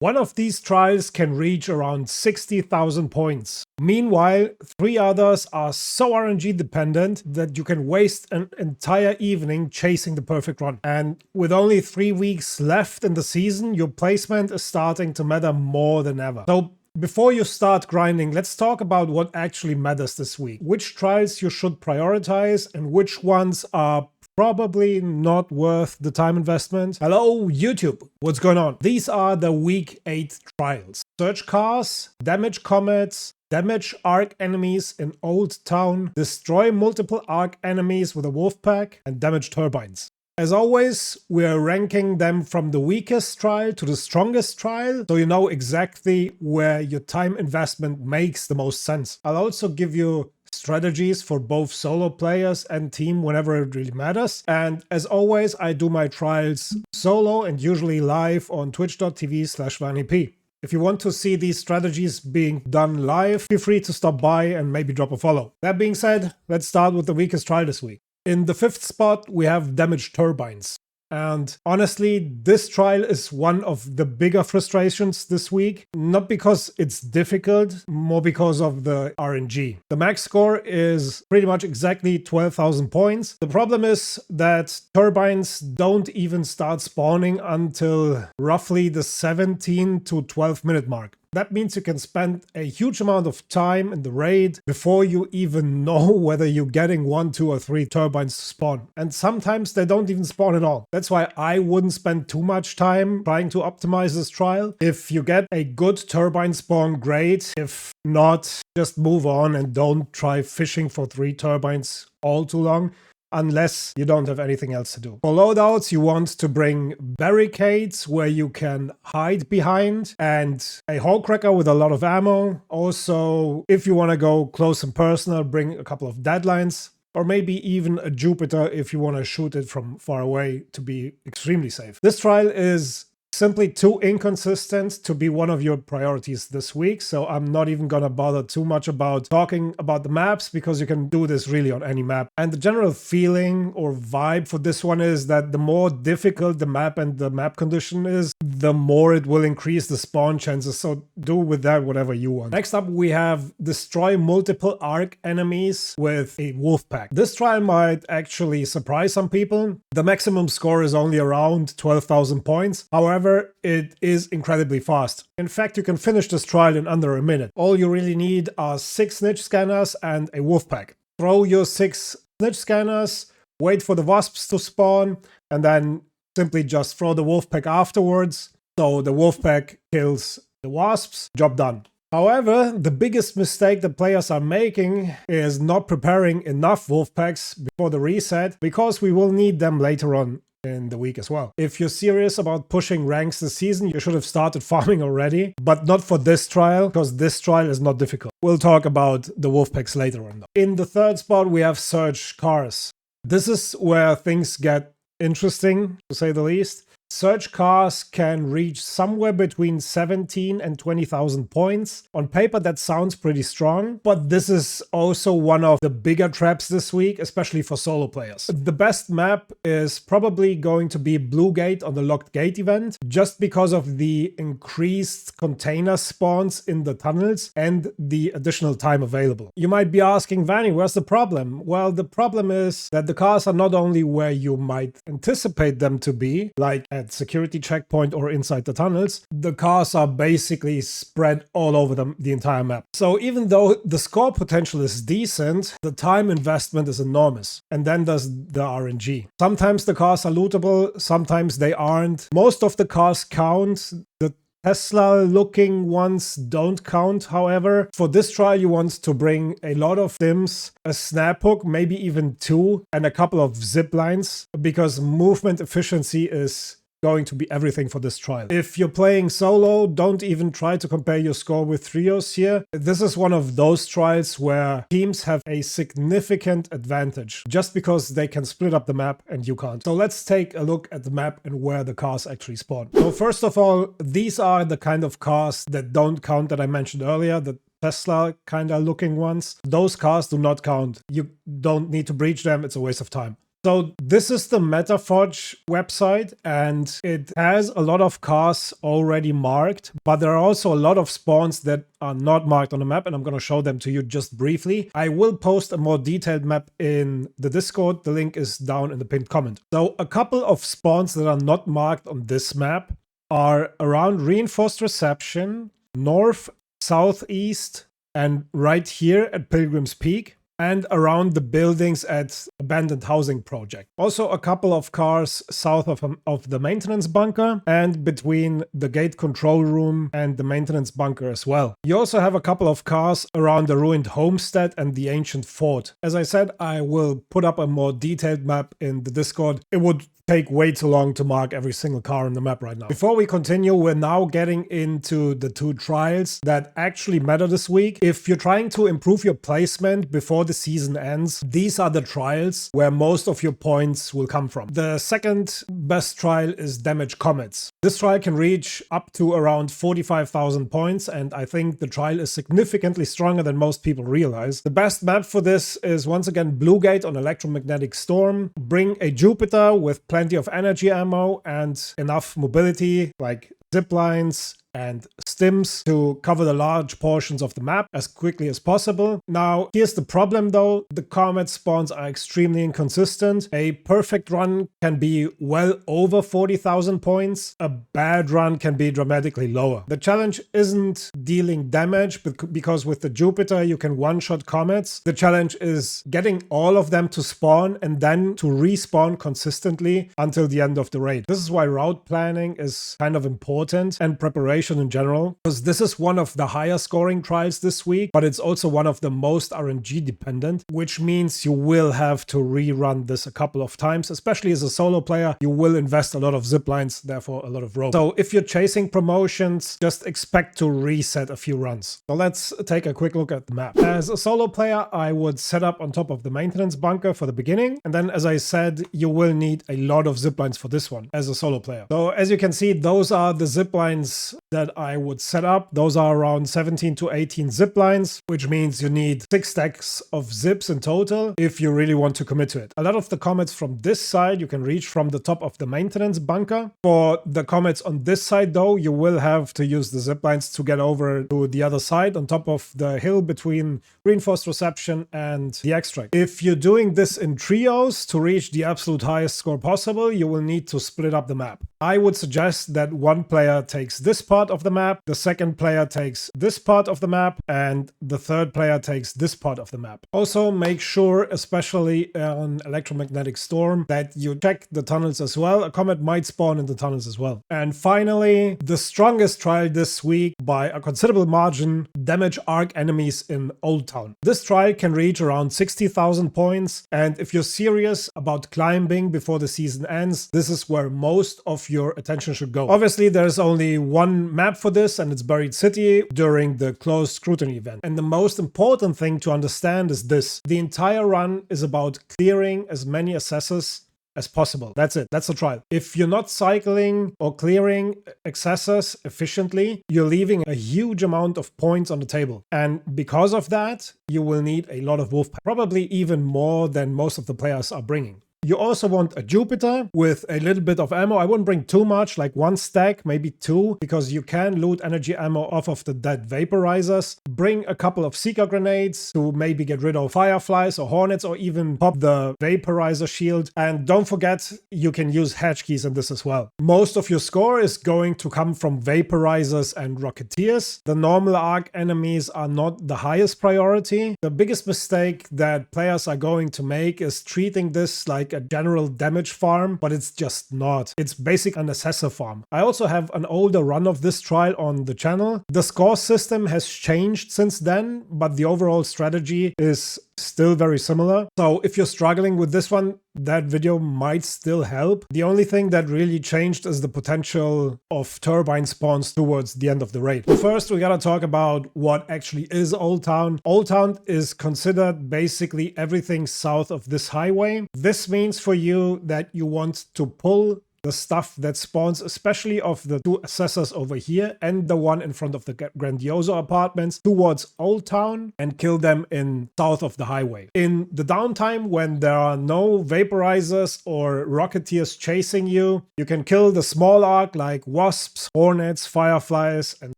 One of these trials can reach around 60,000 points. Meanwhile, 3 others are so RNG dependent that you can waste an entire evening chasing the perfect run. And with only 3 weeks left in the season, your placement is starting to matter more than ever. So before you start grinding, let's talk about what actually matters this week. Which trials you should prioritize and which ones are probably not worth the time investment. Hello YouTube, what's going on? These are the week 8 trials. Search cars, damage comets, damage arc enemies in Old Town, destroy multiple arc enemies with a Wolfpack, and damage turbines. As always, we're ranking them from the weakest trial to the strongest trial, so you know exactly where your time investment makes the most sense. I'll also give you strategies for both solo players and team whenever it really matters. And as always, I do my trials solo and usually live on twitch.tv/vanip. If you want to see these strategies being done live, feel free to stop by and maybe drop a follow. That being said, let's start with the weakest trial this week. In the 5th spot, we have Damage Turbines. And honestly, this trial is one of the bigger frustrations this week. Not because it's difficult, more because of the RNG. The max score is pretty much exactly 12,000 points. The problem is that turbines don't even start spawning until roughly the 17 to 12 minute mark. That means you can spend a huge amount of time in the raid before you even know whether you're getting 1, 2, or 3 turbines to spawn. And sometimes they don't even spawn at all. That's why I wouldn't spend too much time trying to optimize this trial. If you get a good turbine spawn, great. If not, just move on and don't try fishing for 3 turbines all too long, unless you don't have anything else to do. For loadouts, you want to bring barricades where you can hide behind and a hole cracker with a lot of ammo. Also, if you want to go close and personal, bring a couple of deadlines. Or maybe even a Jupiter if you want to shoot it from far away to be extremely safe. This trial is simply too inconsistent to be one of your priorities this week, so I'm not even gonna bother too much about talking about the maps because you can do this really on any map. And the general feeling or vibe for this one is that the more difficult the map and the map condition is, the more it will increase the spawn chances, so do with that whatever you want. Next up, we have destroy multiple arc enemies with a Wolfpack. This trial might actually surprise some people. The maximum score is only around 12,000 points. However, it is incredibly fast. In fact, you can finish this trial in under a minute. All you really need are 6 snitch scanners and a Wolfpack. Throw your 6 snitch scanners, wait for the wasps to spawn, and then simply just throw the Wolfpack afterwards. So the Wolfpack kills the wasps, job done. However, the biggest mistake that players are making is not preparing enough Wolfpacks before the reset, because we will need them later on in the week as well. If you're serious about pushing ranks this season, you should have started farming already, but not for this trial, because this trial is not difficult. We'll talk about the Wolfpacks later on though. In the 3rd spot, we have Search Cars. This is where things get interesting, to say the least. Search cars can reach somewhere between 17 and 20,000 points. On paper, that sounds pretty strong, but this is also one of the bigger traps this week, especially for solo players. The best map is probably going to be Blue Gate on the Locked Gate event, just because of the increased container spawns in the tunnels and the additional time available. You might be asking, Vanny, where's the problem? Well, the problem is that the cars are not only where you might anticipate them to be, like at security checkpoint or inside the tunnels, the cars are basically spread all over the entire map. So even though the score potential is decent, the time investment is enormous. And then there's the RNG. Sometimes the cars are lootable, sometimes they aren't. Most of the cars count. The Tesla-looking ones don't count, however. For this trial, you want to bring a lot of stims, a snap hook, maybe even 2, and a couple of zip lines, because movement efficiency is going to be everything for this trial. If you're playing solo, don't even try to compare your score with trios here. This is one of those trials where teams have a significant advantage just because they can split up the map and you can't. So let's take a look at the map and where the cars actually spawn. So first of all, these are the kind of cars that don't count that I mentioned earlier, the Tesla kind of looking ones. Those cars do not count. You don't need to breach them, it's a waste of time. So this is the Metaforge website, and it has a lot of cars already marked, but there are also a lot of spawns that are not marked on the map, and I'm going to show them to you just briefly. I will post a more detailed map in the Discord. The link is down in the pinned comment. So a couple of spawns that are not marked on this map are around Reinforced Reception, north, southeast, and right here at Pilgrim's Peak, and around the buildings at Abandoned Housing Project. Also a couple of cars south of the maintenance bunker and between the gate control room and the maintenance bunker as well. You also have a couple of cars around the ruined homestead and the ancient fort. As I said, I will put up a more detailed map in the Discord. It would take way too long to mark every single car on the map right now. Before we continue, we're now getting into the 2 trials that actually matter this week. If you're trying to improve your placement before the season ends, these are the trials where most of your points will come from. The second best trial is Damnage Comets. This trial can reach up to around 45,000 points, and I think the trial is significantly stronger than most people realize. The best map for this is once again Bluegate on Electromagnetic Storm. Bring a Jupiter with plenty of energy ammo and enough mobility like zip lines and stims to cover the large portions of the map as quickly as possible. Now, here's the problem though. The comet spawns are extremely inconsistent. A perfect run can be well over 40,000 points. A bad run can be dramatically lower. The challenge isn't dealing damage, because with the Jupiter you can one-shot comets. The challenge is getting all of them to spawn and then to respawn consistently until the end of the raid. This is why route planning is kind of important, and preparation in general, because this is one of the higher scoring trials this week, but it's also one of the most RNG dependent, which means you will have to rerun this a couple of times. Especially as a solo player, you will invest a lot of zip lines, therefore a lot of rope. So if you're chasing promotions, just expect to reset a few runs. So let's take a quick look at the map. As a solo player, I would set up on top of the maintenance bunker for the beginning, and then as I said, you will need a lot of zip lines for this one as a solo player. So as you can see, those are the zip lines that I would set up. Those are around 17 to 18 zip lines, which means you need 6 stacks of zips in total if you really want to commit to it. A lot of the comets from this side you can reach from the top of the maintenance bunker. For the comets on this side though, you will have to use the zip lines to get over to the other side on top of the hill between Reinforced Reception and the extract. If you're doing this in trios to reach the absolute highest score possible, you will need to split up the map. I would suggest that one player takes this part of the map, the second player takes this part of the map, and the third player takes this part of the map. Also make sure, especially on Electromagnetic Storm, that you check the tunnels as well. A comet might spawn in the tunnels as well. And finally, the strongest trial this week by a considerable margin, Damage Arc Enemies in Old Town. This trial can reach around 60,000 points, and if you're serious about climbing before the season ends, this is where most of your attention should go. Obviously, there's only one map for this, and it's Buried City during the closed scrutiny event. And the most important thing to understand is this: the entire run is about clearing as many accesses as possible. That's it. That's the trial. If you're not cycling or clearing accesses efficiently, you're leaving a huge amount of points on the table. And because of that, you will need a lot of Wolfpack. Probably even more than most of the players are bringing. You also want a Jupiter with a little bit of ammo. I wouldn't bring too much, like 1 stack, maybe 2, because you can loot energy ammo off of the dead vaporizers. Bring a couple of Seeker grenades to maybe get rid of fireflies or hornets, or even pop the vaporizer shield. And don't forget, you can use hatch keys in this as well. Most of your score is going to come from vaporizers and rocketeers. The normal arc enemies are not the highest priority. The biggest mistake that players are going to make is treating this like a general damage farm, but it's just not. It's basically an assessor farm. I also have an older run of this trial on the channel. The score system has changed since then, but the overall strategy is still very similar. So if you're struggling with this one, that video might still help. The only thing that really changed is the potential of turbine spawns towards the end of the raid. But first, we gotta talk about what actually is Old Town. Old Town is considered basically everything south of this highway. This means for you that you want to pull the stuff that spawns, especially of the two assessors over here and the one in front of the Grandioso apartments, towards Old Town and kill them in south of the highway. In the downtime, when there are no vaporizers or rocketeers chasing you, you can kill the small arc like wasps, hornets, fireflies, and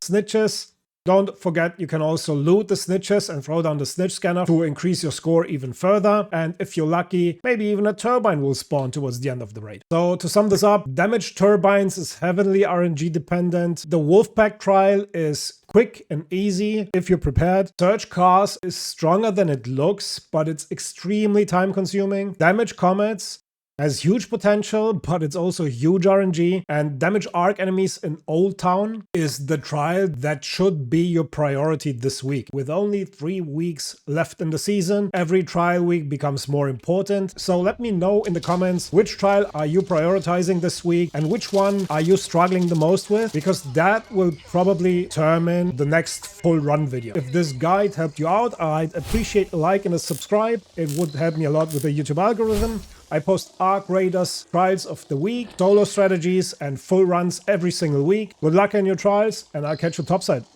snitches. Don't forget, you can also loot the snitches and throw down the snitch scanner to increase your score even further. And if you're lucky, maybe even a turbine will spawn towards the end of the raid. So to sum this up, Damnage Turbines is heavily RNG dependent. The Wolfpack trial is quick and easy if you're prepared. Search Cars is stronger than it looks, but it's extremely time consuming. Damnage Comets has huge potential, but it's also huge RNG. And Damage Arc enemies in Old Town is the trial that should be your priority this week. With only 3 weeks left in the season, every trial week becomes more important. So let me know in the comments which trial are you prioritizing this week and which one are you struggling the most with, because that will probably determine the next full run video. If this guide helped you out, I'd appreciate a like and a subscribe. It would help me a lot with the YouTube algorithm. I post Arc Raiders trials of the week, solo strategies, and full runs every single week. Good luck in your trials, and I'll catch you topside.